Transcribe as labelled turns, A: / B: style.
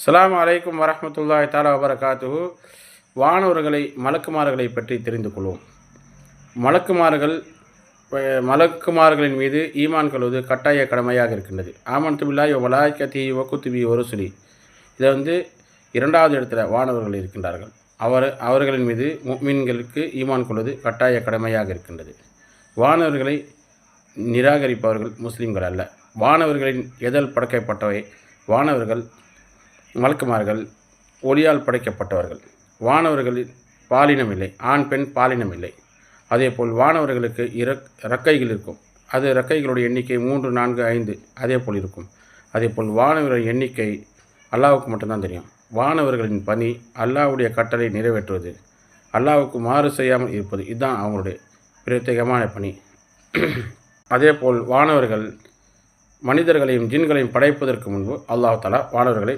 A: அஸ்ஸலாமு அலைக்கும் வரஹ்மத்துல்லாஹி தஆலா வபரகாத்துஹு. வானவர்களை மலக்குமார்களை பற்றி தெரிந்து கொள்வோம். மலக்குமார்களின் மீது ஈமான் கொள்வது கட்டாய கடமையாக இருக்கின்றது. ஆமன்து பில்லாஹி வ மலாயிகத்திஹி வ குதுபிஹி வ ருசுலி. இதை இரண்டாவது இடத்துல வானவர்கள் இருக்கின்றார்கள். அவர்களின் மீது முஃமின்களுக்கு ஈமான் கொள்வது கட்டாய கடமையாக இருக்கின்றது. வானவர்களை நிராகரிப்பவர்கள் முஸ்லீம்கள் அல்ல. வானவர்களின் எதல் படைக்கப்பட்டவை? வானவர்கள் மலக்குமார்கள் ஒளியால் படைக்கப்பட்டவர்கள். வானவர்களில் பாலினம் இல்லை, ஆண் பெண் பாலினம் இல்லை. அதேபோல் வானவர்களுக்கு இறக்கைகள் இருக்கும். அது இறக்கைகளுடைய எண்ணிக்கை 3, 4, 5 அதேபோல் இருக்கும். அதேபோல் வானவர்களின் எண்ணிக்கை அல்லாஹ்வுக்கு மட்டும்தான் தெரியும். வானவர்களின் பணி அல்லாஹ்வுடைய கட்டளை நிறைவேற்றுவது, அல்லாஹ்வுக்கு மாறு செய்யாமல் இருப்பது. இதுதான் அவங்களுடைய பிரத்யேகமான பணி. அதேபோல் வானவர்கள் மனிதர்களையும் ஜின்களையும் படைப்பதற்கு முன்பு அல்லாஹ் தஆலா வானவர்களை